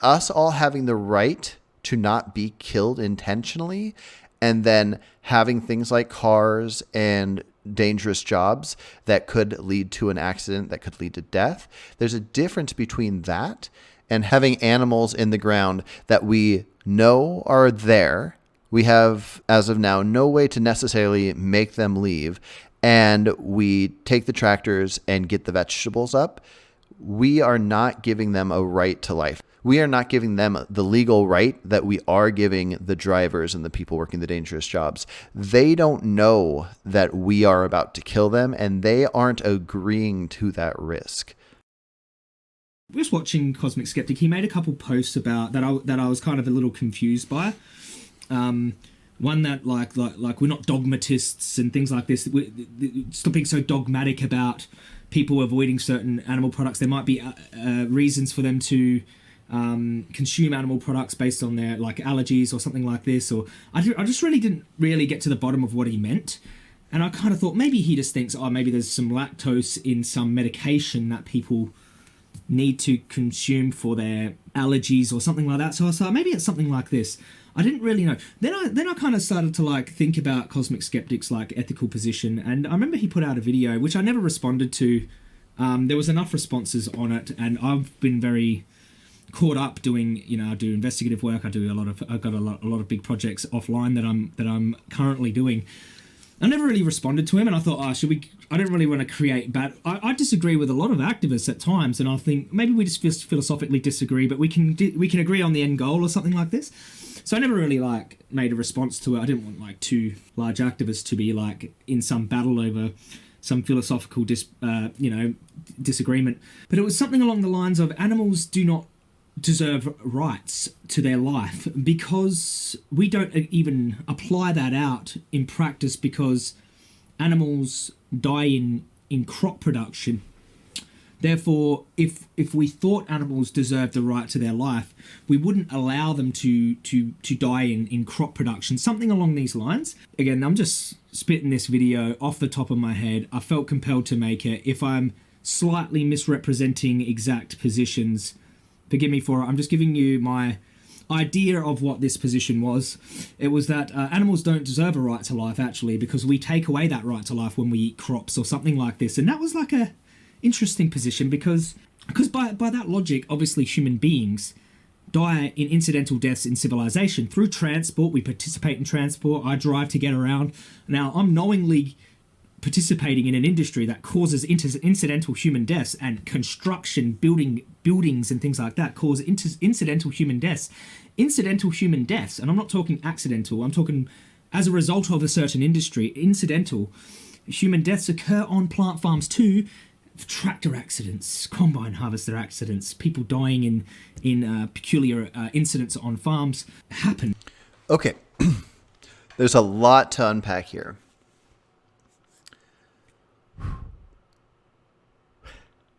Us all having the right to not be killed intentionally, and then having things like cars and dangerous jobs that could lead to an accident, that could lead to death. There's a difference between that and having animals in the ground that we know are there. We have, as of now, no way to necessarily make them leave, and we take the tractors and get the vegetables up. We are not giving them a right to life. We are not giving them the legal right that we are giving the drivers and the people working the dangerous jobs. They don't know that we are about to kill them, and they aren't agreeing to that risk. Just watching Cosmic Skeptic, he made a couple posts about that I was kind of a little confused by. One that like we're not dogmatists and things like this. Stop being so dogmatic about people avoiding certain animal products. There might be reasons for them to consume animal products based on their like allergies or something like this. Or I just really didn't get to the bottom of what he meant. And I kind of thought maybe he just thinks, oh, maybe there's some lactose in some medication that people need to consume for their allergies or something like that. So I thought maybe it's something like this. I didn't really know. Then I kind of started to like think about Cosmic Skeptic's like ethical position, and I remember he put out a video which I never responded to. There was enough responses on it, and I've been very caught up doing, I do investigative work. I've got a lot of big projects offline that I'm currently doing. I never really responded to him, and I thought, I don't really want to create bad. I disagree with a lot of activists at times, and I think maybe we just philosophically disagree, but we can agree on the end goal or something like this. So I never really like made a response to it. I didn't want like two large activists to be like in some battle over some philosophical disagreement. But it was something along the lines of animals do not deserve rights to their life because we don't even apply that out in practice because animals die in crop production. Therefore, if we thought animals deserved the right to their life, we wouldn't allow them to die in crop production, something along these lines. Again, I'm just spitting this video off the top of my head. I felt compelled to make it. If I'm slightly misrepresenting exact positions, forgive me for it. I'm just giving you my idea of what this position was. It was that animals don't deserve a right to life, actually, because we take away that right to life when we eat crops or something like this. And that was like a interesting position because by that logic, obviously human beings die in incidental deaths in civilization. Through transport, we participate in transport. I drive to get around. Now, I'm knowingly participating in an industry that causes incidental human deaths, and construction, buildings and things like that cause incidental human deaths. Incidental human deaths, and I'm not talking accidental, I'm talking as a result of a certain industry. Incidental human deaths occur on plant farms too. Tractor accidents, combine harvester accidents, people dying in peculiar incidents on farms happen. Okay, there's a lot to unpack here.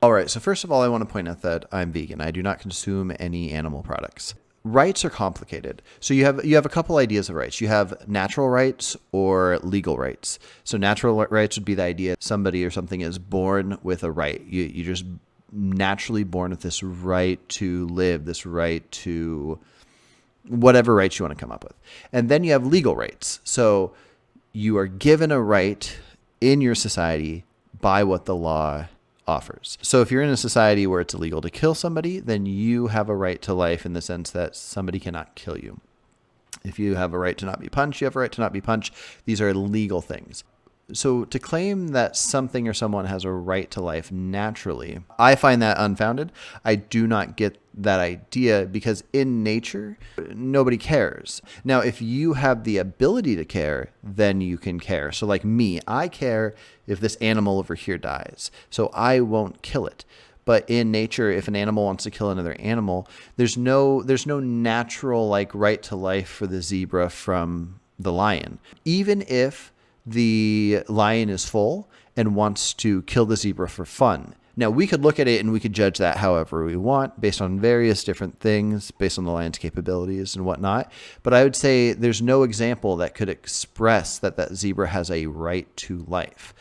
All right, so first of all, I want to point out that I'm vegan. I do not consume any animal products. Rights are complicated. So you have a couple ideas of rights. You have natural rights or legal rights. So natural rights would be the idea somebody or something is born with a right. You're just naturally born with this right to live, this right to whatever rights you want to come up with. And then you have legal rights. So you are given a right in your society by what the law offers. So if you're in a society where it's illegal to kill somebody, then you have a right to life in the sense that somebody cannot kill you. If you have a right to not be punched, you have a right to not be punched. These are legal things. So to claim that something or someone has a right to life naturally, I find that unfounded. I do not get that idea because in nature, nobody cares. Now, if you have the ability to care, then you can care. So like me, I care if this animal over here dies, so I won't kill it. But in nature, if an animal wants to kill another animal, there's no natural like right to life for the zebra from the lion. Even if the lion is full and wants to kill the zebra for fun. Now, we could look at it and we could judge that however we want based on various different things, based on the lion's capabilities and whatnot. But I would say there's no example that could express that that zebra has a right to life.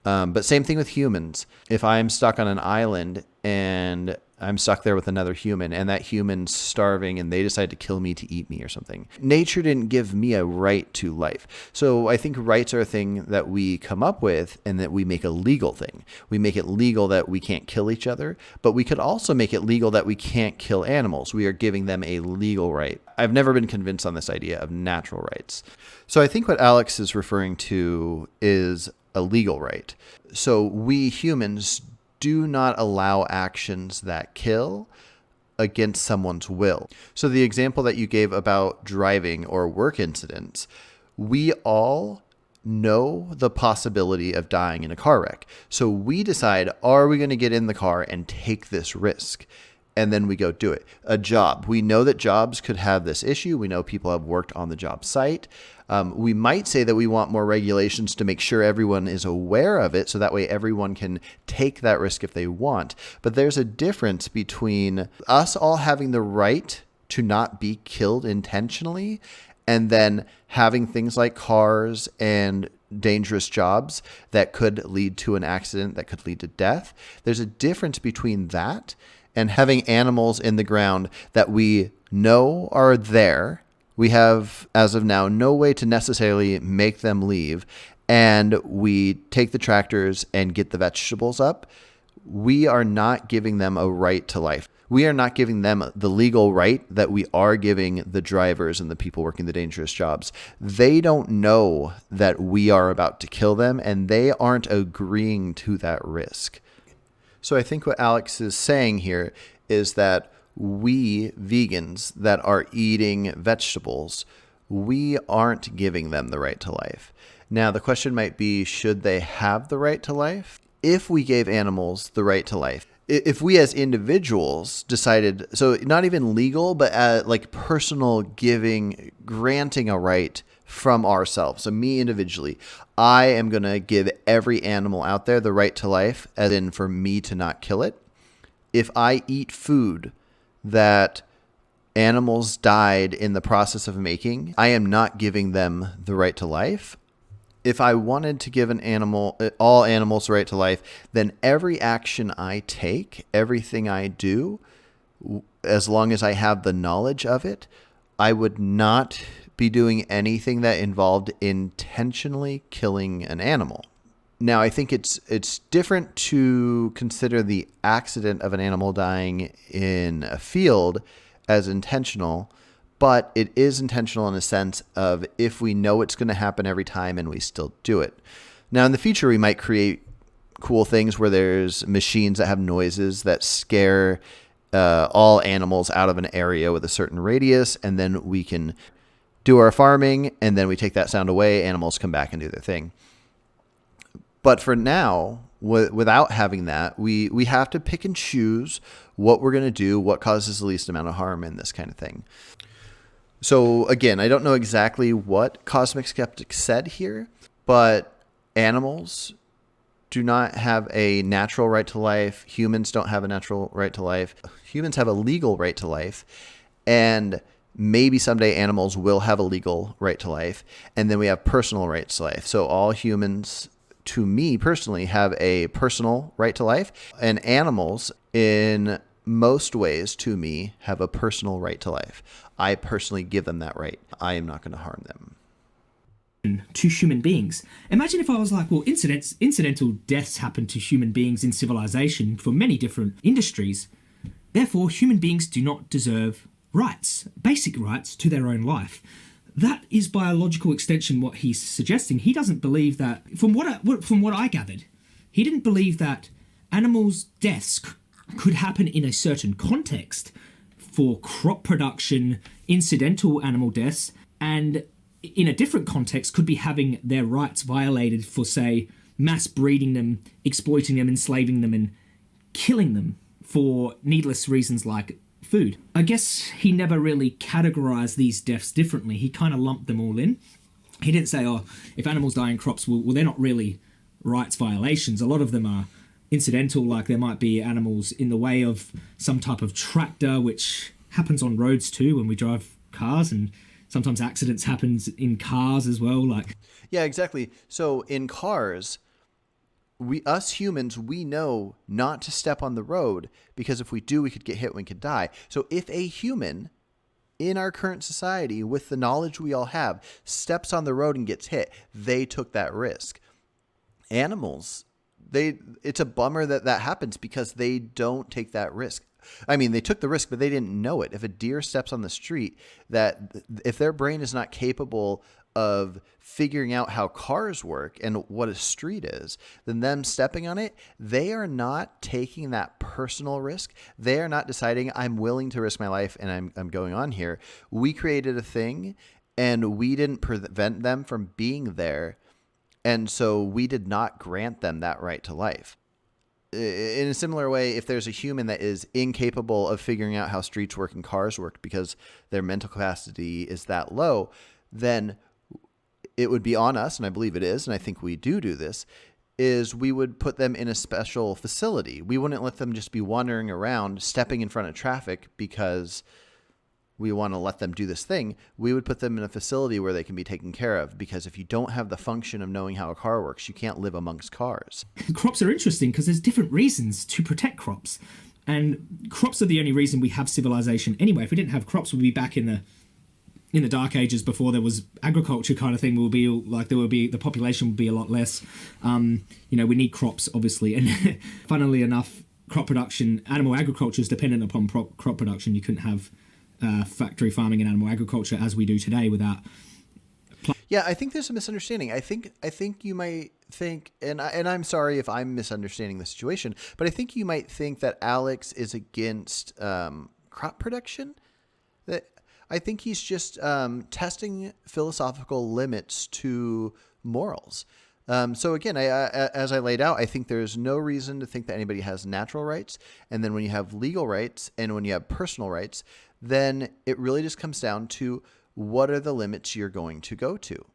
But same thing with humans. If I'm stuck on an island and I'm stuck there with another human and that human's starving and they decide to kill me to eat me or something, nature didn't give me a right to life. So I think rights are a thing that we come up with and that we make a legal thing. We make it legal that we can't kill each other, but we could also make it legal that we can't kill animals. We are giving them a legal right. I've never been convinced on this idea of natural rights. So I think what Alex is referring to is a legal right. So we humans do not allow actions that kill against someone's will. So the example that you gave about driving or work incidents, we all know the possibility of dying in a car wreck. So we decide, are we going to get in the car and take this risk? And then we go do it. A job. We know that jobs could have this issue. We know people have worked on the job site. We might say that we want more regulations to make sure everyone is aware of it, so that way everyone can take that risk if they want. But there's a difference between us all having the right to not be killed intentionally and then having things like cars and dangerous jobs that could lead to an accident, that could lead to death. There's a difference between that and having animals in the ground that we know are there. We have, as of now, no way to necessarily make them leave, and we take the tractors and get the vegetables up. We are not giving them a right to life. We are not giving them the legal right that we are giving the drivers and the people working the dangerous jobs. They don't know that we are about to kill them, and they aren't agreeing to that risk. So I think what Alex is saying here is that we vegans that are eating vegetables, we aren't giving them the right to life. Now, the question might be, should they have the right to life? If we gave animals the right to life, if we as individuals decided, so not even legal, but like personal giving, granting a right from ourselves. So me individually, I am going to give every animal out there the right to life, as in for me to not kill it. If I eat food that animals died in the process of making, I am not giving them the right to life. If I wanted to give all animals the right to life, then every action I take, everything I do, as long as I have the knowledge of it, I would not be doing anything that involved intentionally killing an animal. Now, I think it's different to consider the accident of an animal dying in a field as intentional, but it is intentional in a sense of if we know it's going to happen every time and we still do it. Now, in the future, we might create cool things where there's machines that have noises that scare all animals out of an area with a certain radius, and then we can do our farming, and then we take that sound away, animals come back and do their thing. But for now, without having that, we have to pick and choose what we're going to do, what causes the least amount of harm, and this kind of thing. So again, I don't know exactly what CosmicSkeptic said here, but animals do not have a natural right to life. Humans don't have a natural right to life. Humans have a legal right to life. And maybe someday animals will have a legal right to life. And then we have personal rights to life. So all humans, to me personally, have a personal right to life, and animals in most ways to me have a personal right to life. I personally give them that right. I am not going to harm them. To human beings. Imagine if I was like, well, incidental deaths happen to human beings in civilization for many different industries. Therefore, human beings do not deserve rights, basic rights to their own life. That is by a logical extension what he's suggesting. He doesn't believe that, from what I gathered, he didn't believe that animals' deaths could happen in a certain context for crop production, incidental animal deaths, and in a different context could be having their rights violated for, say, mass breeding them, exploiting them, enslaving them, and killing them for needless reasons like food. I guess he never really categorized these deaths differently. He kind of lumped them all in. He didn't say, oh, if animals die in crops, well, they're not really rights violations. A lot of them are incidental, like there might be animals in the way of some type of tractor, which happens on roads too when we drive cars, and sometimes accidents happen in cars as well. Yeah, exactly. So in cars, us humans, we know not to step on the road because if we do, we could get hit, we could die. So if a human in our current society, with the knowledge we all have, steps on the road and gets hit, they took that risk. Animals, it's a bummer that happens because they don't take that risk. I mean, they took the risk, but they didn't know it. If a deer steps on the street, that if their brain is not capable of figuring out how cars work and what a street is, then them stepping on it, they are not taking that personal risk. They are not deciding, I'm willing to risk my life and I'm going on here. We created a thing and we didn't prevent them from being there. And so we did not grant them that right to life. In a similar way, if there's a human that is incapable of figuring out how streets work and cars work because their mental capacity is that low, then it would be on us, and I believe it is, and I think we do this, is we would put them in a special facility. We wouldn't let them just be wandering around, stepping in front of traffic because we want to let them do this thing. We would put them in a facility where they can be taken care of, because if you don't have the function of knowing how a car works, you can't live amongst cars. Crops are interesting because there's different reasons to protect crops. And crops are the only reason we have civilization anyway. If we didn't have crops, we'd be back in the Dark Ages before there was agriculture kind of thing. The population would be a lot less. We need crops, obviously. And funnily enough, crop production, animal agriculture is dependent upon crop production. You couldn't have factory farming and animal agriculture as we do today without. Yeah, I think there's a misunderstanding. I think you might think, and I'm sorry if I'm misunderstanding the situation, but I think you might think that Alex is against crop production. I think he's just testing philosophical limits to morals. So again, as I laid out, I think there's no reason to think that anybody has natural rights. And then when you have legal rights and when you have personal rights, then it really just comes down to what are the limits you're going to go to.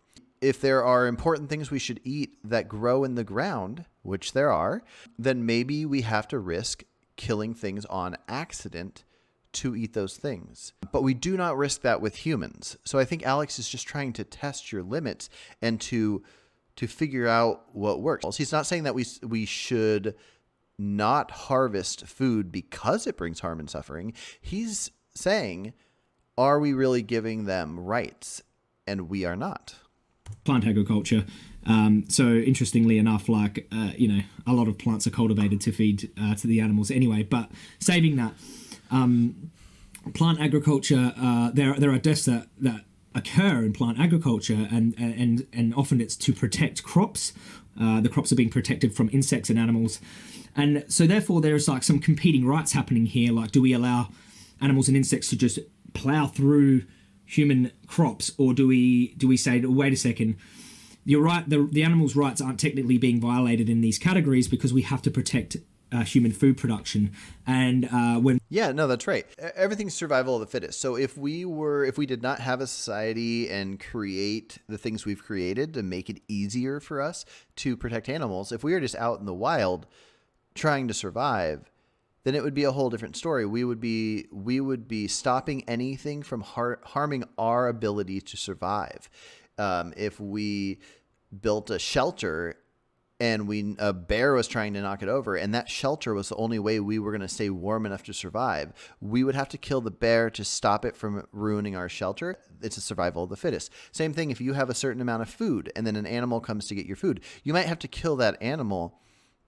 If there are important things we should eat that grow in the ground, which there are, then maybe we have to risk killing things on accident to eat those things. But we do not risk that with humans. So I think Alex is just trying to test your limits and to figure out what works. He's not saying that we should not harvest food because it brings harm and suffering. He's saying, are we really giving them rights? And we are not. Plant agriculture. So interestingly enough, a lot of plants are cultivated to feed to the animals anyway. But saving that, plant agriculture, there are deaths that occur in plant agriculture, and often it's to protect crops. The crops are being protected from insects and animals, and so therefore there's some competing rights happening here. Do we allow animals and insects to just plow through human crops, or do we say, wait a second, you're right, the animals' rights aren't technically being violated in these categories because we have to protect human food production. And that's right. Everything's survival of the fittest. So if we did not have a society and create the things we've created to make it easier for us to protect animals, if we were just out in the wild trying to survive, then it would be a whole different story. We would be stopping anything from harming our ability to survive. If we built a shelter and a bear was trying to knock it over, and that shelter was the only way we were going to stay warm enough to survive, we would have to kill the bear to stop it from ruining our shelter. It's a survival of the fittest. Same thing if you have a certain amount of food and then an animal comes to get your food. You might have to kill that animal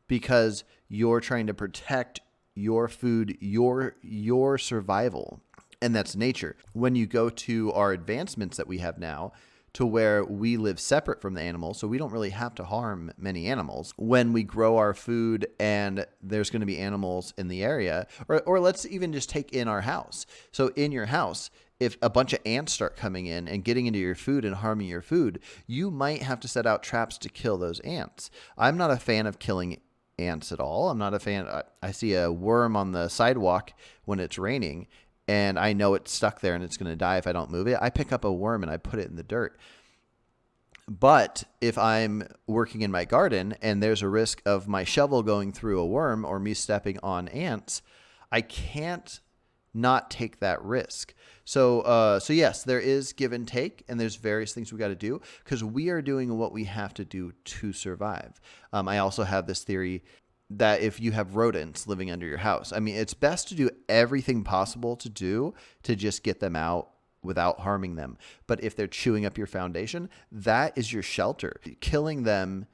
because you're trying to protect your food, your survival, and that's nature. When you go to our advancements that we have now, to where we live separate from the animals, so we don't really have to harm many animals. When we grow our food and there's going to be animals in the area, or let's even just take in our house. So in your house, if a bunch of ants start coming in and getting into your food and harming your food, you might have to set out traps to kill those ants. I'm not a fan of killing ants at all. I'm not a fan. I see a worm on the sidewalk when it's raining, and I know it's stuck there and it's going to die if I don't move it. I pick up a worm and I put it in the dirt. But if I'm working in my garden and there's a risk of my shovel going through a worm or me stepping on ants, I can't not take that risk. So, so yes, there is give and take, and there's various things we got to do because we are doing what we have to do to survive. I also have this theory that if you have rodents living under your house, I mean, it's best to do everything possible to do to just get them out without harming them. But if they're chewing up your foundation, that is your shelter. Killing them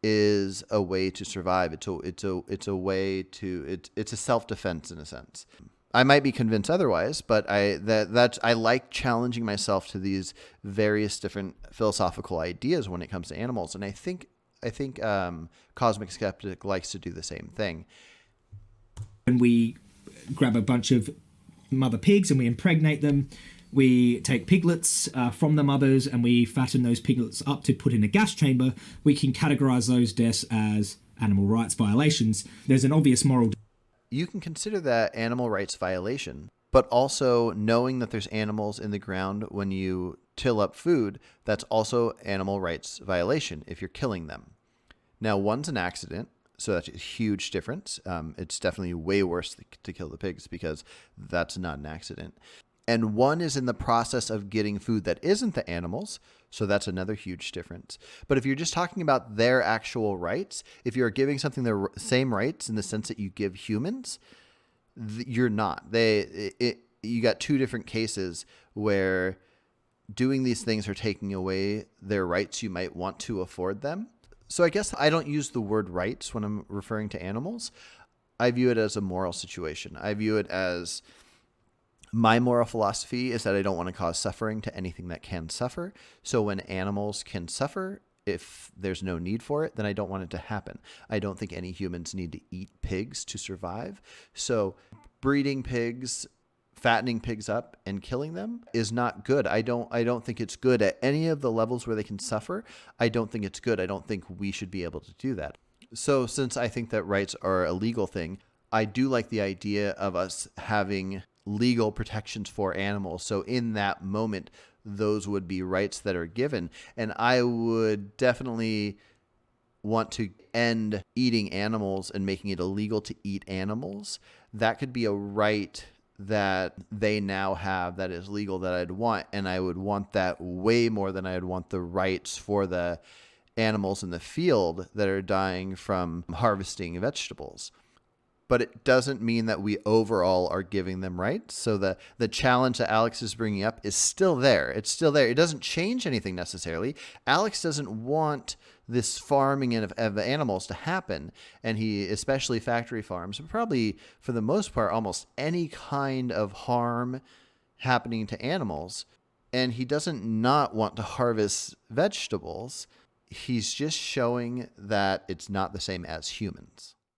is a way to survive. It's a way to it's a self-defense in a sense. I might be convinced otherwise, but I like challenging myself to these various different philosophical ideas when it comes to animals, and I think Cosmic Skeptic likes to do the same thing. When we grab a bunch of mother pigs and we impregnate them, we take piglets from the mothers and we fatten those piglets up to put in a gas chamber. We can categorize those deaths as animal rights violations. There's an obvious moral. You can consider that animal rights violation, but also knowing that there's animals in the ground when you till up food, that's also animal rights violation if you're killing them. Now, one's an accident, so that's a huge difference. It's definitely way worse to kill the pigs because that's not an accident. And one is in the process of getting food that isn't the animals, so that's another huge difference. But if you're just talking about their actual rights, if you're giving something the same rights in the sense that you give humans, you're not. You got two different cases where doing these things are taking away their rights you might want to afford them. So I guess I don't use the word rights when I'm referring to animals. I view it as a moral situation. I view it as my moral philosophy is that I don't want to cause suffering to anything that can suffer. So when animals can suffer, if there's no need for it, then I don't want it to happen. I don't think any humans need to eat pigs to survive. So breeding pigs, fattening pigs up and killing them is not good. I don't think it's good at any of the levels where they can suffer. I don't think it's good. I don't think we should be able to do that. So since I think that rights are a legal thing, I do like the idea of us having legal protections for animals. So in that moment, those would be rights that are given. And I would definitely want to end eating animals and making it illegal to eat animals. That could be a right that they now have that is legal that I'd want. And I would want that way more than I'd want the rights for the animals in the field that are dying from harvesting vegetables. But it doesn't mean that we overall are giving them rights. So the challenge that Alex is bringing up is still there. It's still there. It doesn't change anything necessarily. Alex doesn't want this farming of animals to happen. And he, especially factory farms, but probably for the most part, almost any kind of harm happening to animals. And he doesn't not want to harvest vegetables. He's just showing that it's not the same as humans.